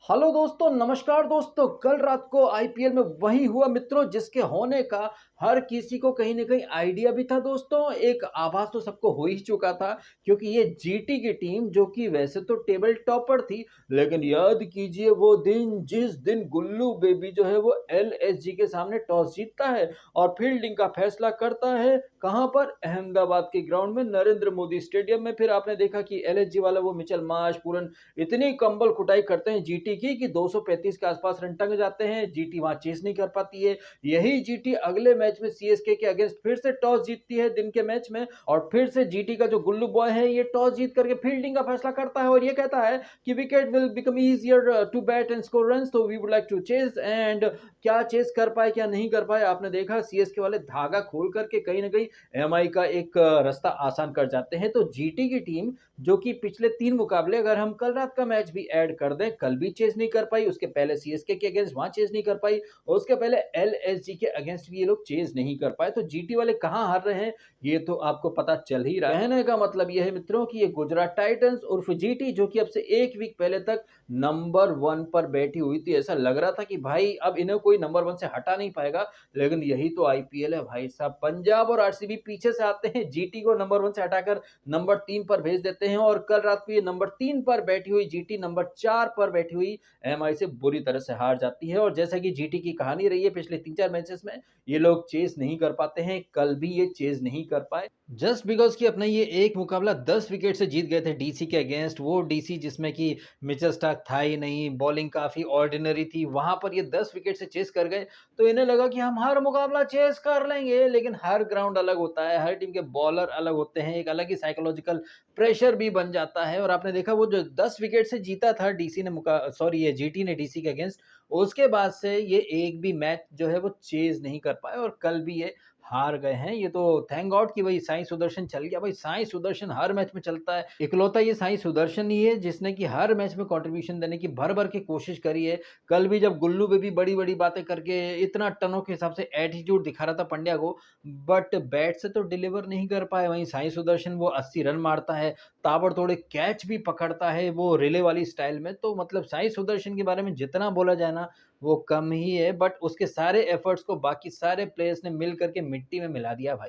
Hello दोस्तों, नमस्कार दोस्तों। कल रात को आईपीएल में वही हुआ मित्रों जिसके होने का हर किसी को कहीं ना कहीं आइडिया भी था। दोस्तों, एक आभास तो सबको हो ही चुका था क्योंकि ये जीटी की टीम जो कि वैसे तो टेबल टॉपर थी, लेकिन याद कीजिए वो दिन जिस दिन गुल्लू बेबी जो है वो एलएसजी के सामने टॉस जीतता है और फील्डिंग का फैसला करता है। कहां पर? अहमदाबाद के ग्राउंड में, नरेंद्र मोदी स्टेडियम में। फिर आपने देखा कि एलएसजी वाला वो मिचेल मार्श पूरन इतनी कंबल कुटाई करते हैं जीटी की कि 235 के आसपास रन टंग जाते हैं। जीटी वहां चेस नहीं कर पाती है। यही जीटी अगले मैच में सीएसके के अगेंस्ट फिर से टॉस जीतती है दिन के मैच में, और फिर से जीटी का जो गुल्लू बॉय है ये टॉस जीत करके फील्डिंग का फैसला करता है और ये कहता है कि wicket will become easier to bat and score run, तो we would like to chase. And क्या चेस कर पाए क्या नहीं कर पाए, आपने देखा सीएसके वाले धागा खोल करके कहीं ना कहीं एमआई का एक रास्ता आसान कर जाते हैं। तो जीटी की टीम जो कि पिछले 3 मुकाबले, अगर हम कल रात का मैच भी ऐड कर दें, कल भी चेस नहीं कर पाई, उसके पहले सीएसके के अगेंस्ट वहां चेस नहीं कर पाई, और उसके पहले एलएसजी के अगेंस्ट भी ये लोग चेस नहीं कर पाए। तो जीटी वाले कहां हार रहे हैं ये तो आपको पता चल ही रहा है। कहने का मतलब यह है मित्रों कि ये गुजरात टाइटंस उर्फ जीटी जो कि अब से 1 वीक पहले तक नंबर 1 पर बैठी हुई थी, ऐसा लग रहा था कि भाई अब इन्हें कोई नंबर 1 से हटा नहीं पाएगा, लेकिन यही तो आईपीएल है भाई साहब। पंजाब और आरसीबी पीछे से आते हैं, जीटी को नंबर 1 से हटाकर नंबर 3 पर भेज देते हैं, और कल रात को ये नंबर 3 पर बैठी हुई जीटी नंबर 4 पर बैठी हुई एमआई से बुरी तरह से हार जाती है। और जैसा कि जीटी की कहानी रही है पिछले 3-4 मैचेस में, ये लोग चेस नहीं कर पाते हैं, कल भी ये चेस नहीं कर पाए, जस्ट बिकॉज कि अपना ये एक मुकाबला 10 विकेट से जीत गए थे डीसी के अगेंस्ट। वो डीसी जिसमें कि मिचेल स्टार्क था ही नहीं, बॉलिंग काफी ऑर्डिनरी थी, वहां पर ये 10 विकेट से चेस कर गए। तो इन्हें लगा कि हम हर मुकाबला चेस कर लेंगे, लेकिन हर ग्राउंड अलग होता है, हर टीम के बॉलर अलग होते हैं, एक अलग ही साइकोलॉजिकल प्रेशर भी बन जाता है। और आपने देखा वो जो 10 विकेट से जीता था डीसी ने ये जीटी ने डीसी के अगेंस्ट, उसके बाद से ये एक भी मैच जो है वो चेज नहीं कर पाए और कल भी ये हार गए हैं। ये तो थैंक गॉड कि भाई साई सुदर्शन चल गया। भाई साई सुदर्शन हर मैच में चलता है, इकलौता ये साई सुदर्शन ही है जिसने कि हर मैच में कंट्रीब्यूशन देने की भर भर के कोशिश करी है। कल भी जब गुल्लू बेबी बड़ी बड़ी बातें करके इतना टनों के हिसाब से एटीट्यूड दिखा रहा था पंड्या को, बट बैट से तो डिलीवर नहीं कर पाए। वहीं साई सुदर्शन वो 80 रन मारता है, ताबड़तोड़ कैच भी पकड़ता है वो रिले वाली स्टाइल में। तो मतलब साई सुदर्शन के बारे में जितना बोला जाए ना वो कम ही है, बट उसके सारे एफर्ट्स को बाकी सारे प्लेयर्स ने मिल करके मिट्टी में मिला दिया भाई।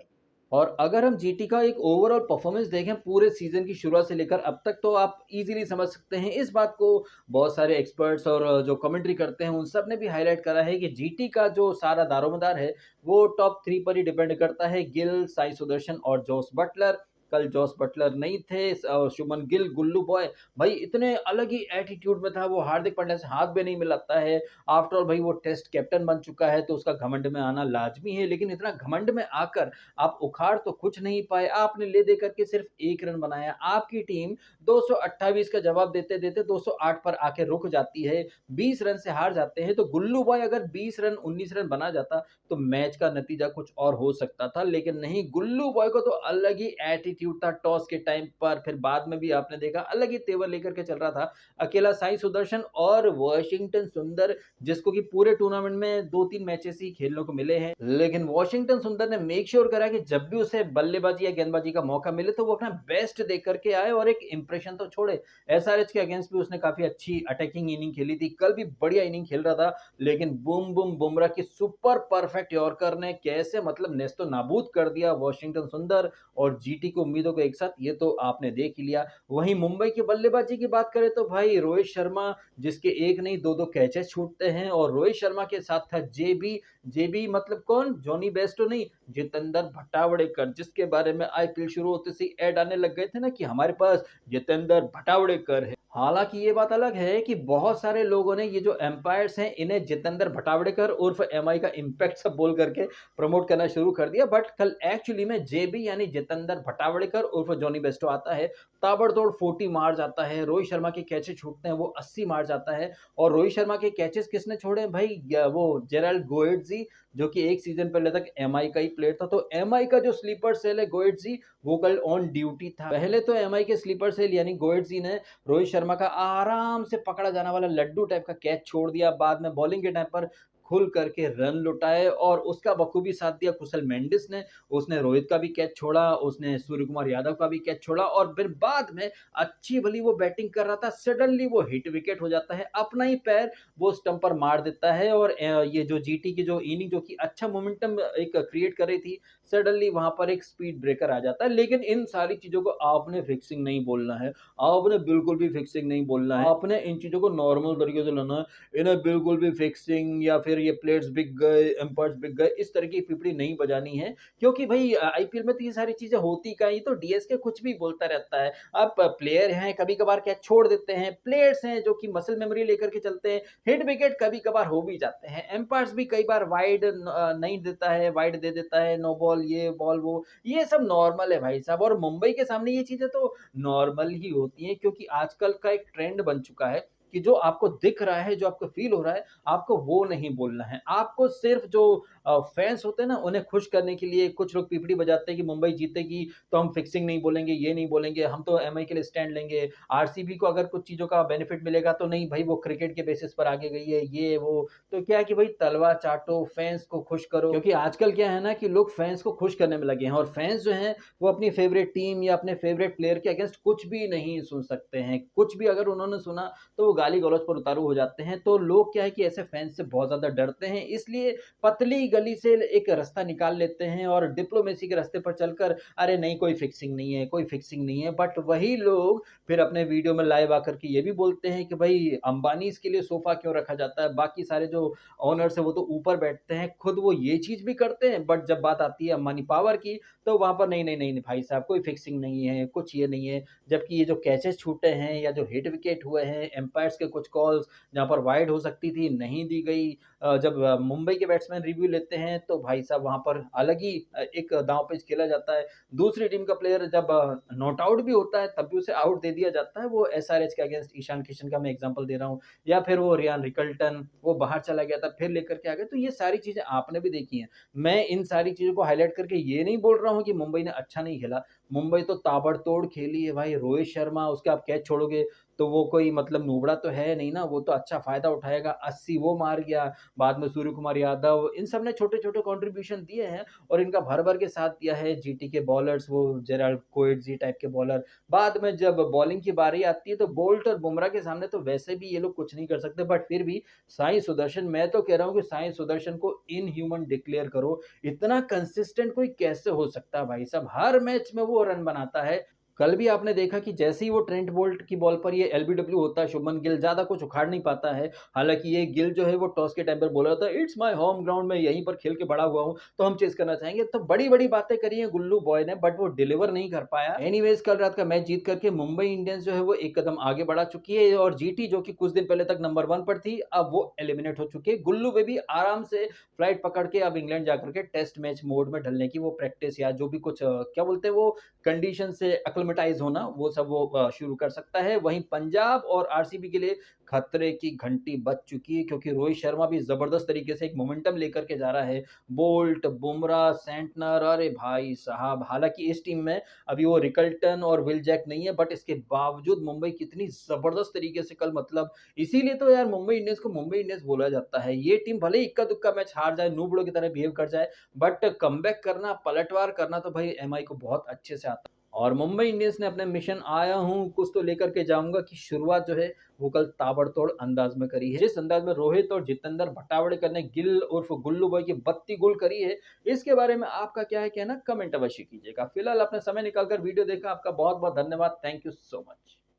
और अगर हम जीटी का एक ओवरऑल परफॉर्मेंस देखें पूरे सीजन की शुरुआत से लेकर अब तक, तो आप इजीली समझ सकते हैं इस बात को। बहुत सारे एक्सपर्ट्स और जो कमेंट्री करते हैं उन सब ने भी हाईलाइट करा है कि जीटी का जो सारा दारोमदार है वो टॉप 3 पर ही डिपेंड करता है, गिल, साई सुदर्शन और जोस बटलर। कल जॉस बटलर नहीं थे और शुभमन गिल, गुल्लू बॉय भाई इतने अलग ही एटीट्यूड में था, वो हार्दिक पांड्या से हाथ भी नहीं मिलाता है। आफ्टर ऑल भाई वो टेस्ट कैप्टन बन चुका है तो उसका घमंड में आना लाजमी है, लेकिन इतना घमंड में आकर आप उखाड़ तो कुछ नहीं पाए। आपने ले दे करके सिर्फ 1 रन बनाया। आपकी टीम 228 का जवाब देते देते 208 पर आके रुक जाती है, 20 रन से हार जाते हैं। तो गुल्लू बॉय अगर 20 रन 19 रन बना जाता तो मैच का नतीजा कुछ और हो सकता था, लेकिन नहीं, गुल्लू बॉय को तो अलग ही एटीट्यूड था टॉस के टाइम पर। फिर बाद में भी आपने देखा अलग ही तेवर लेकर के चल रहा था। अकेला साई सुदर्शन और वॉशिंगटन सुंदर, जिसको कि पूरे टूर्नामेंट में 2-3 मैचेस ही खेलने को मिले हैं, लेकिन वॉशिंगटन सुंदर ने मेक श्योर करा कि जब भी उसे बल्लेबाजी या गेंदबाजी का मौका मिले तो वो अपना बेस्ट दे करके आए और एक इंप्रेशन तो छोड़े। एसआरएच के अगेंस्ट भी उसने काफी अच्छी अटैकिंग इनिंग खेली थी, कल भी बढ़िया इनिंग खेल रहा था, लेकिन बूम बूम बुमराह की सुपर परफेक्ट यॉर्कर ने कैसे मतलब नेस्तो नाबूद कर दिया वॉशिंगटन सुंदर और जीटी की उम्मीदों को एक साथ, ये तो आपने देख ही लिया। वहीं मुंबई की बल्लेबाजी की बात करें तो भाई रोहित शर्मा, जिसके एक नहीं दो दो कैचेस छूटते हैं, और रोहित शर्मा के साथ था जेबी। जेबी मतलब कौन? जॉनी बेस्टो नहीं, जितेंद्र भटावड़ेकर, जिसके बारे में आईपीएल शुरू होते से ऐड आने लग गए थे ना कि हमारे पास जितेंद्र भटावड़ेकर है। हालांकि ये बात अलग है कि बहुत सारे लोगों ने ये जो एम्पायर्स हैं इन्हें जितेंद्र भटावड़ेकर उर्फ एमआई का इम्पैक्ट सब बोल करके प्रमोट करना शुरू कर दिया, बट कल एक्चुअली में जेबी यानी जितेंद्र भटावड़ेकर उर्फ जॉनी बेस्टो आता है, ताबड़तोड़ 40 मार जाता है। रोहित शर्मा के कैचेस छूटते हैं, वो 80 मार जाता है। और रोहित शर्मा के कैचेस किसने छोड़े भाई? वो जेराल्ड गोएट्जी, जो कि एक सीजन पहले तक एमआई का ही प्लेयर था। तो एमआई का जो स्लीपर सेल है गोएट्जी, वो कल ऑन ड्यूटी था। पहले तो एमआई के स्लीपर सेल यानी गोएट्जी ने रोहित शर्मा का आराम से पकड़ा जाने वाला लड्डू टाइप का कैच छोड़ दिया, बाद में बॉलिंग के टाइम पर खुल करके रन लुटाए और उसका बखूबी साथ दिया कुशल मेंडिस ने। उसने रोहित का भी कैच छोड़ा, उसने सूर्य कुमार यादव का भी कैच छोड़ा और फिर बाद में अच्छी भली वो बैटिंग कर रहा था, सडनली वो हिट विकेट हो जाता है, अपना ही पैर वो स्टंप पर मार देता है और ये जो जीटी की जो इनिंग जो कि अच्छा मोमेंटम एक क्रिएट कर रही थी, सडनली वहां पर एक स्पीड ब्रेकर आ जाता है। लेकिन इन सारी चीजों को आपने फिक्सिंग नहीं बोलना है, आपने बिल्कुल भी फिक्सिंग नहीं बोलना है, आपने इन चीजों को नॉर्मल तरीके से लेना है। इन्हें बिल्कुल भी फिक्सिंग या फिर ये प्लेयर्स बिक गए, एम्पायर्स बिक गए, इस तरह की पिपड़ी नहीं बजानी है, क्योंकि भाई आईपीएल में तो ये सारी चीजें होती का ही, तो डीएसके कुछ भी बोलता रहता है। आप प्लेयर हैं, कभी कभार कैच छोड़ देते हैं, प्लेयर्स हैं जो कि मसल मेमोरी लेकर के चलते हैं, हिट विकेट कभी कभार हो भी जाते हैं, एम्पायर्स भी कई बार वाइड नहीं देता है, वाइड दे देता है, नो बॉल, ये बॉल वो, ये सब नॉर्मल है भाई साहब। और मुंबई के सामने ये चीजें तो नॉर्मल ही होती हैं, क्योंकि आजकल का एक ट्रेंड बन चुका है कि जो आपको दिख रहा है, जो आपको फील हो रहा है, आपको वो नहीं बोलना है। आपको सिर्फ जो फैंस होते हैं ना, उन्हें खुश करने के लिए कुछ लोग पीपड़ी बजाते हैं कि मुंबई जीतेगी तो हम फिक्सिंग नहीं बोलेंगे, ये नहीं बोलेंगे, हम तो एमआई के लिए स्टैंड लेंगे, आरसीबी को अगर कुछ चीजों का बेनिफिट मिलेगा तो नहीं भाई, वो क्रिकेट के बेसिस पर आगे गई है, ये वो। तो क्या है कि भाई तलवा चाटो, फैंस को खुश करो, क्योंकि आजकल क्या है ना कि लोग फैंस को खुश करने में लगे हैं, और फैंस जो हैं वो अपनी फेवरेट टीम या अपने फेवरेट प्लेयर के अगेंस्ट कुछ भी नहीं सुन सकते हैं। कुछ भी अगर उन्होंने सुना तो वो गाली गलौज पर उतारू हो जाते हैं। तो लोग क्या है कि ऐसे फैंस से बहुत ज्यादा डरते हैं, इसलिए पतली गली से एक रास्ता निकाल लेते हैं और डिप्लोमेसी के रास्ते पर चलकर अरे नहीं कोई फिक्सिंग नहीं है, कोई फिक्सिंग नहीं है। बट वही लोग फिर अपने वीडियो में लाइव आकर के ये भी बोलते हैं कि भाई अंबानी के लिए सोफा क्यों रखा जाता है, बाकी सारे जो ओनर्स है वो तो ऊपर बैठते हैं, खुद वो ये चीज भी करते हैं, बट जब बात आती है अंबानी पावर की तो वहां पर नहीं नहीं नहीं नहीं भाई साहब, कोई फिक्सिंग नहीं है, कुछ ये नहीं है। जबकि ये जो कैचेस छूटे हैं या जो हिट विकेट हुए हैं, एम्पायर्स के कुछ कॉल्स जहां पर वाइड हो सकती थी नहीं दी गई, जब मुंबई के बैट्समैन रिव्यू लेते हैं तो भाई साहब वहां पर अलग ही एक दांव पेच खेला जाता है। दूसरी टीम का प्लेयर जब नॉट आउट भी होता है तब भी उसे आउट दे दिया जाता है। वो एसआरएच के अगेंस्ट ईशान किशन का मैं एग्जांपल दे रहा हूँ, या फिर वो रियान रिकल्टन वो बाहर चला गया था फिर लेकर के आ गए। तो ये सारी चीजें आपने भी देखी हैं। मैं इन सारी चीजों को हाईलाइट करके ये नहीं बोल रहा हूँ कि मुंबई ने अच्छा नहीं खेला, मुंबई तो ताबड़तोड़ खेली है भाई। रोहित शर्मा, उसके आप कैच छोड़ोगे तो वो कोई मतलब नूबड़ा तो है नहीं ना, वो तो अच्छा फायदा उठाएगा, 80 वो मार गया। बाद में सूर्य कुमार यादव, इन सब ने छोटे छोटे कॉन्ट्रीब्यूशन दिए हैं और इनका भर भर के साथ दिया है जीटी के बॉलर्स, वो जेराल्ड कोएट्जी टाइप के बॉलर। बाद में जब बॉलिंग की बारी आती है तो बोल्ट और बुमराह के सामने तो वैसे भी ये लोग कुछ नहीं कर सकते, बट फिर भी साई सुदर्शन, मैं तो कह रहा हूँ कि साई सुदर्शन को इन ह्यूमन डिक्लेयर करो। इतना कंसिस्टेंट कोई कैसे हो सकता है भाई साहब, हर मैच में वो रन बनाता है। कल भी आपने देखा कि जैसे ही वो ट्रेंट बोल्ट की बॉल पर ये एलबीडब्ल्यू होता है, शुभमन गिल ज्यादा कुछ उखाड़ नहीं पाता है। हालांकि ये गिल जो है वो टॉस के टाइम पर बोला था इट्स माय होम ग्राउंड, मैं यहीं पर खेल के बड़ा हुआ हूं तो हम चेस करना चाहेंगे। तो बड़ी बड़ी बातें करी है गुल्लू बॉय ने, बट वो डिलीवर नहीं कर पाया। एनीवेज कल रात का मैच जीत करके मुंबई इंडियंस जो है वो एक कदम आगे बढ़ा चुकी है, और जीटी जो कि कुछ दिन पहले तक नंबर 1 पर थी अब वो एलिमिनेट हो चुकी है। गुल्लू बेबी आराम से फ्लाइट पकड़ के अब इंग्लैंड जाकर के टेस्ट मैच मोड में ढलने की वो प्रैक्टिस या जो भी कुछ क्या बोलते हैं वो कंडीशन से अक्लमेटाइज होना, वो सब वो शुरू कर सकता है। वहीं पंजाब और आरसीबी के लिए खतरे की घंटी बज चुकी है, क्योंकि रोहित शर्मा भी जबरदस्त तरीके से एक मोमेंटम लेकर के जा रहा है। बोल्ट, बुमराह, सेंटनर, अरे भाई साहब, हालांकि इस टीम में अभी वो रिकल्टन और विल जैक नहीं है, बट इसके बावजूद मुंबई कितनी जबरदस्त तरीके से कल, मतलब इसीलिए तो यार मुंबई इंडियंस को मुंबई इंडियंस बोला जाता है। ये टीम भले ही इक्का दुक्का मैच हार जाए, नूबड़ों की तरह बिहेव कर जाए, बट कमबैक करना, पलटवार करना तो भाई एमआई को बहुत अच्छे से आता है। और मुंबई इंडियंस ने अपने मिशन आया हूं कुछ तो लेकर के जाऊंगा की शुरुआत जो है वो कल ताबड़तोड़ अंदाज में करी है। जिस अंदाज में रोहित और जितेंद्र भटावड़ेकर ने गिल उर्फ गुल्लू बॉय की 32 गोल करी है, इसके बारे में आपका क्या है कहना, कमेंट अवश्य कीजिएगा। फिलहाल अपने समय निकालकर वीडियो देखा, आपका बहुत बहुत धन्यवाद। Thank you so much.